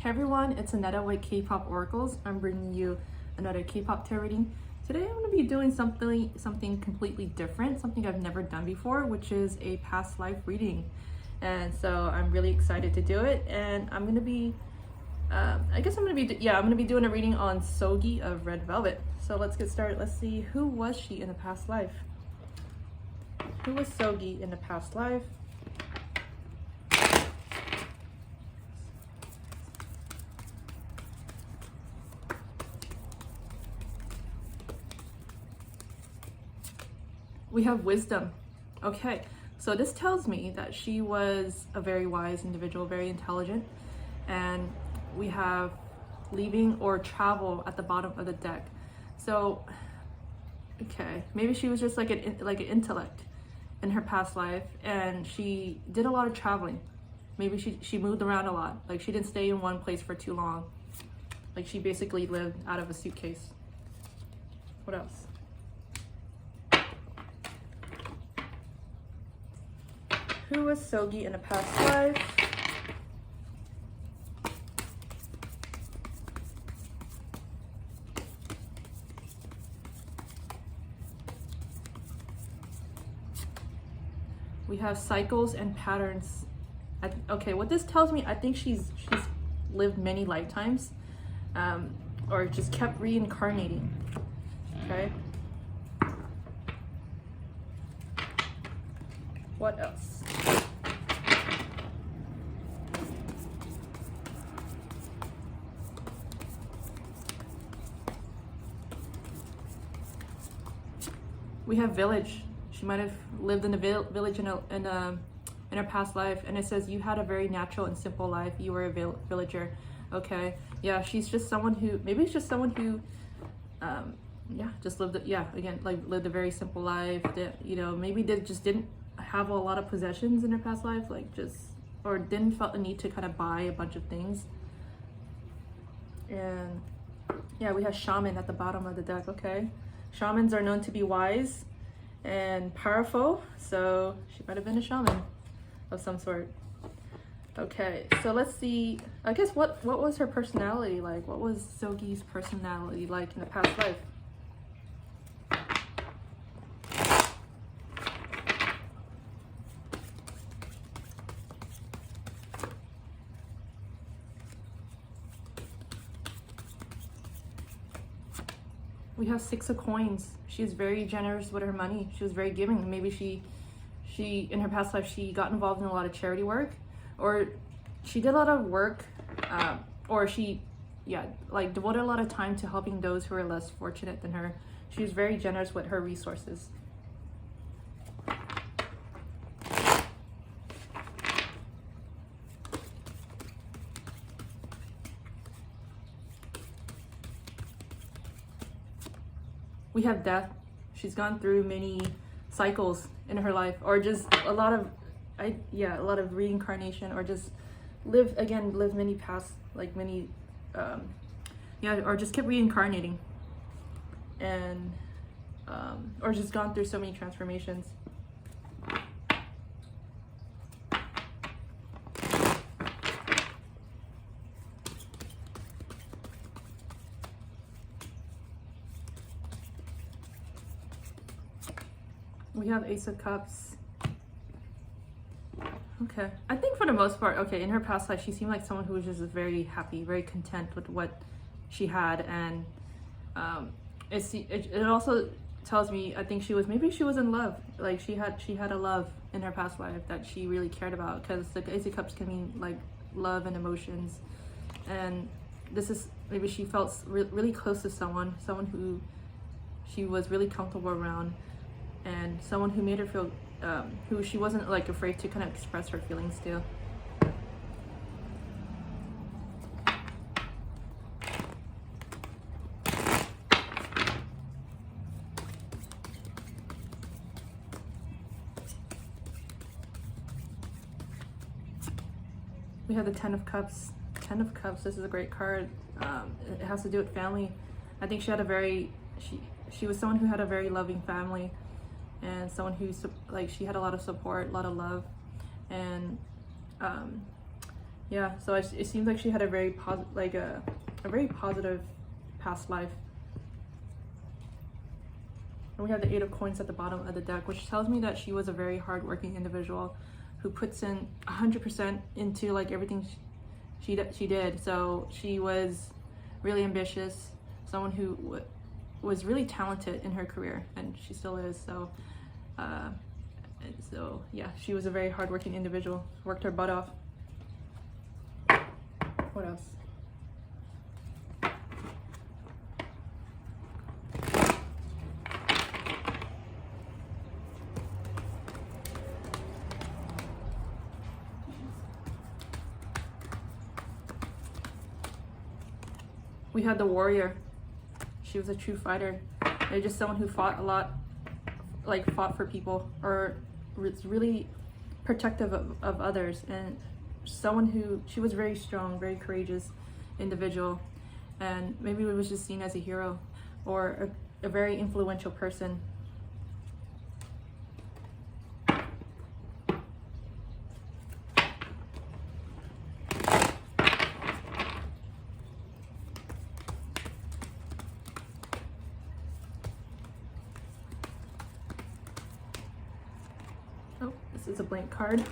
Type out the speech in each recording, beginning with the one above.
Hey everyone, it's Aneta with K-pop Oracles. I'm bringing you another K-pop tarot reading. Today I'm going to be doing something completely different, something I've never done before, which is a past life reading. And so I'm really excited to do it. And I'm going to be, I'm going to be doing a reading on Seulgi of Red Velvet. So let's get started. Let's see, who was she in a past life? Who was Seulgi in a past life? We have wisdom. Okay, so this tells me that she was a very wise individual, very intelligent, and we have leaving or travel at the bottom of the deck. So, okay, maybe she was just like an intellect in her past life, and she did a lot of traveling. Maybe she moved around a lot. Like she didn't stay in one place for too long. Like she basically lived out of a suitcase. What else? Who was Seulgi in a past life? We have cycles and patterns. Okay, what this tells me, I think she's lived many lifetimes, or just kept reincarnating. Okay. What else? We have village. She might have lived in a village in her past life, and it says you had a very natural and simple life. You were a villager. Okay, yeah, she's just someone who, maybe it's just someone who, just lived. Lived a very simple life. That, maybe they just didn't have a lot of possessions in her past life, or didn't felt the need to kind of buy a bunch of things. And yeah, we have shaman at the bottom of the deck. Okay, shamans are known to be wise and powerful, so she might have been a shaman of some sort. Okay, so let's see, I guess what was her personality like? What was Seulgi's personality like in the past life? We have Six of Coins. She's very generous with her money. She was very giving. Maybe she in her past life, she got involved in a lot of charity work, or she did a lot of work, or she, devoted a lot of time to helping those who are less fortunate than her. She was very generous with her resources. We have death. She's gone through many cycles in her life, or just a lot of reincarnation, or just live many past, or just kept reincarnating, and or just gone through so many transformations. We have Ace of Cups. Okay, I think for the most part, okay, in her past life, she seemed like someone who was just very happy, very content with what she had, and it also tells me, I think maybe she was in love. Like she had a love in her past life that she really cared about, because the Ace of Cups can mean like love and emotions, and this is, maybe she felt really close to someone who she was really comfortable around, and someone who made her feel, who she wasn't like afraid to kind of express her feelings to. We have the Ten of Cups. Ten of Cups, this is a great card. It has to do with family. I think she had she was someone who had a very loving family, and someone who, like, she had a lot of support, a lot of love, and Yeah, so it seems like she had a very a very positive past life. And we have the Eight of Coins at the bottom of the deck, which tells me that she was a very hardworking individual who puts in 100% into like everything she did. So she was really ambitious, someone who was really talented in her career, and she still is. So, yeah, she was a very hardworking individual, worked her butt off. What else? We had the warrior. She was a true fighter. And just someone who fought a lot, like fought for people, or was really protective of others, and someone who, she was very strong, very courageous individual, and maybe it was just seen as a hero or a very influential person. Oh, this is a blank card.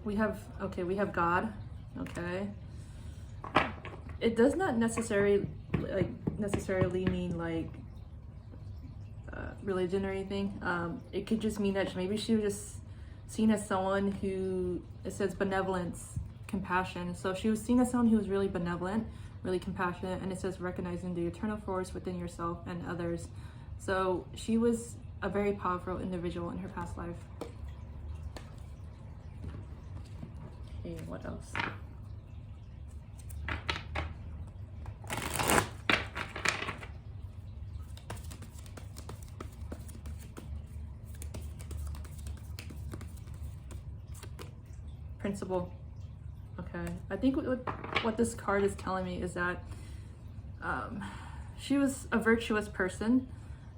We have God. Okay. It does not necessarily mean like religion or anything. It could just mean that maybe she was just seen as someone who, it says benevolence, compassion. So she was seen as someone who was really benevolent, really compassionate, and it says recognizing the eternal force within yourself and others. So she was a very powerful individual in her past life. Okay, what else? Principle. Okay, I think what this card is telling me is that she was a virtuous person,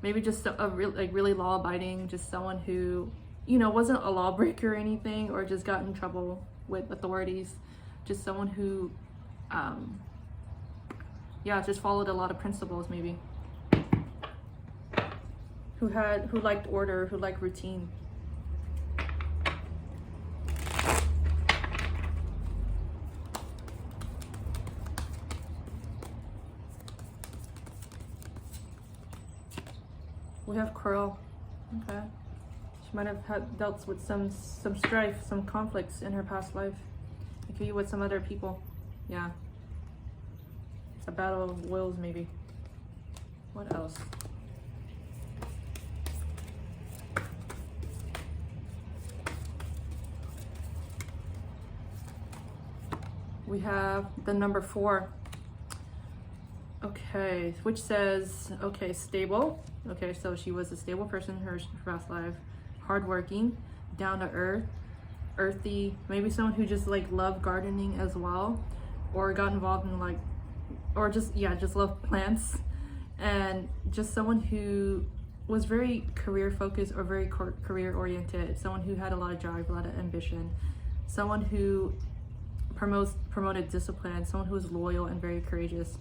maybe just a really law-abiding, just someone who, you know, wasn't a lawbreaker or anything, or just got in trouble with authorities, just someone who just followed a lot of principles, maybe, who liked order, who liked routine. We have Curl. Okay. She might have dealt with some strife, some conflicts in her past life. It could be with some other people. Yeah. It's a battle of wills, maybe. What else? We have the number 4. Okay, which says, okay, stable. Okay, so she was a stable person in her past life, hardworking, down to earth, earthy, maybe someone who just like loved gardening as well, or got involved in like, or just loved plants, and just someone who was very career focused or very career oriented, someone who had a lot of drive, a lot of ambition, someone who promoted discipline, someone who was loyal and very courageous.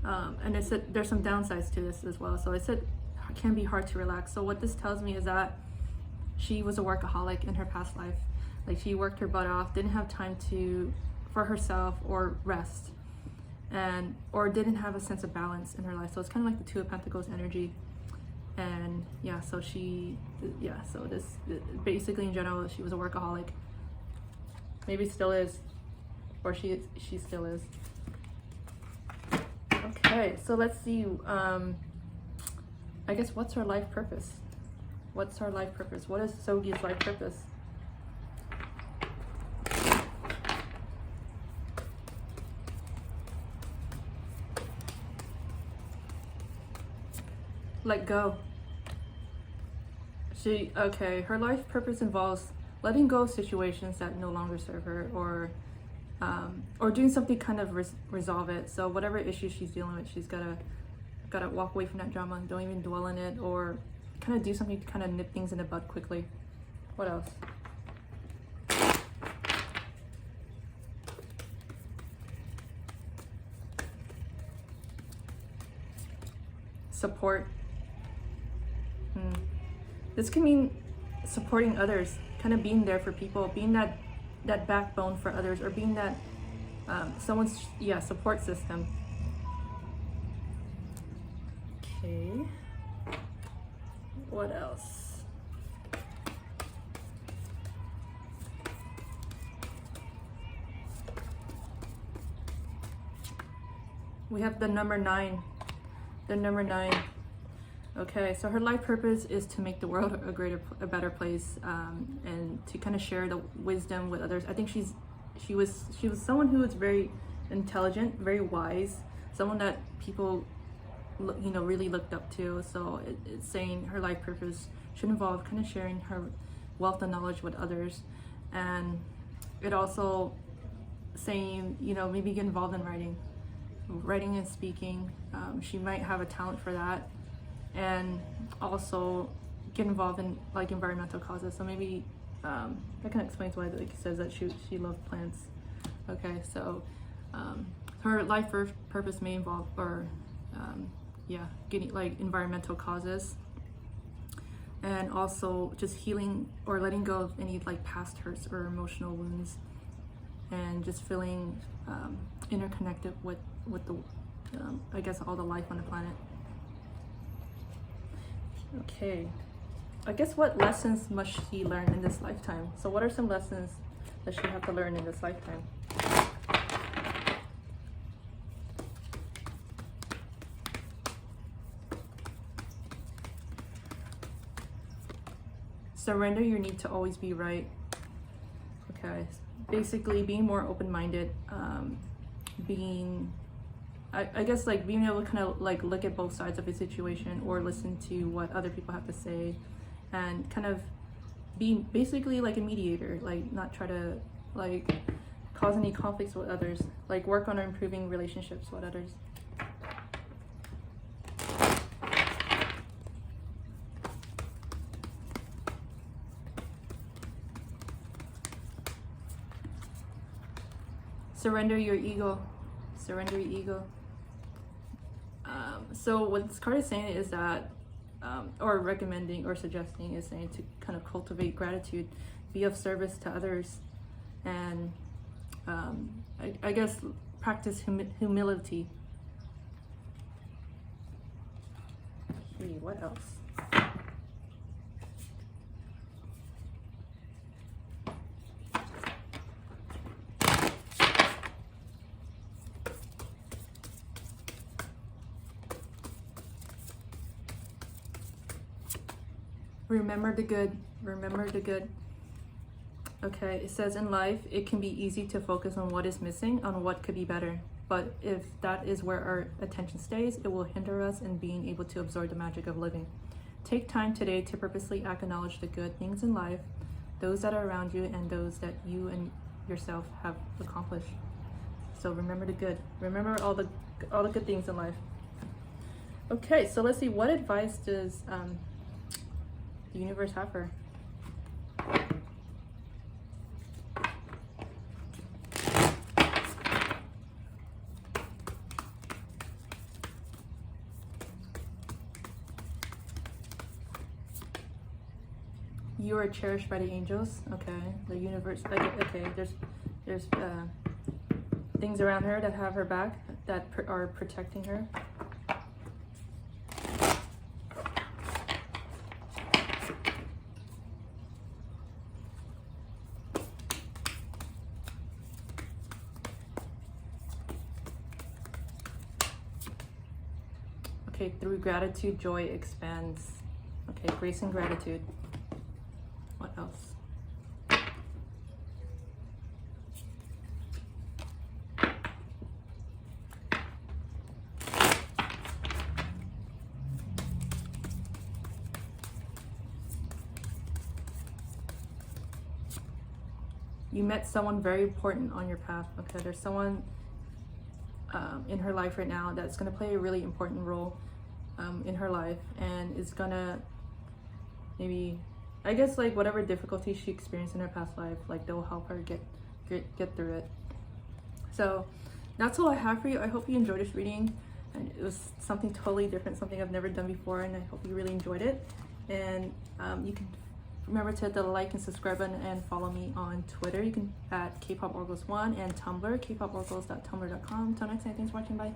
And it said there's some downsides to this as well. So it said it can be hard to relax. So what this tells me is that she was a workaholic in her past life. Like, she worked her butt off, didn't have time for herself or rest, or didn't have a sense of balance in her life. So it's kind of like the Two of Pentacles energy. And yeah, so this basically in general, she was a workaholic. Maybe still is, or she still is. Okay, so let's see. I guess, what's her life purpose? What's her life purpose? What is Seulgi's life purpose? Let go. Her life purpose involves letting go of situations that no longer serve her, or doing something kind of resolve it. So whatever issue she's dealing with, she's gotta walk away from that drama and don't even dwell in it, or kind of do something to kind of nip things in the bud quickly. What else? Support. This can mean supporting others, kind of being there for people, being that backbone for others, or being that someone's support system. Okay. What else? We have the number 9. The number 9. Okay, so her life purpose is to make the world a better place, and to kind of share the wisdom with others. I think she was someone who was very intelligent, very wise, someone that people really looked up to. So it's saying her life purpose should involve kind of sharing her wealth of knowledge with others, and it also saying maybe get involved in writing and speaking. She might have a talent for that, and also get involved in like environmental causes. So maybe that kind of explains why it says that she loved plants. Okay, so her life purpose may involve getting like environmental causes, and also just healing or letting go of any like past hurts or emotional wounds, and just feeling interconnected with the I guess all the life on the planet. Okay, I guess what lessons must she learn in this lifetime? So what are some lessons that she have to learn in this lifetime? Surrender your need to always be right. Okay, basically being more open-minded, I guess like being able to kind of like look at both sides of a situation, or listen to what other people have to say, and kind of be basically like a mediator, like not try to like cause any conflicts with others, like work on improving relationships with others. Surrender your ego. Surrender your ego. So what this card is saying is that, or recommending or suggesting, is saying to kind of cultivate gratitude, be of service to others, and I guess practice humility. Okay, what else? Remember the good. Remember the good. Okay, it says in life, it can be easy to focus on what is missing, on what could be better. But if that is where our attention stays, it will hinder us in being able to absorb the magic of living. Take time today to purposely acknowledge the good things in life, those that are around you, and those that you and yourself have accomplished. So remember the good. Remember all the good things in life. Okay, so let's see, what advice does the universe have for her? You are cherished by the angels. Okay, the universe. Okay, there's things around her that have her back, that are protecting her. Okay, through gratitude, joy expands. Okay, grace and gratitude. What else? You met someone very important on your path. Okay, there's someone in her life right now that's going to play a really important role in her life, and is going to maybe, I guess, like whatever difficulty she experienced in her past life, like they'll help her get through it. So that's all I have for you. I hope you enjoyed this reading, and it was something totally different, something I've never done before, and I hope you really enjoyed it. And you can remember to hit the like and subscribe button and follow me on Twitter. You can at Kpop Oracles 1 and Tumblr, kpoporacles.tumblr.com. Till next time, thanks for watching. Bye.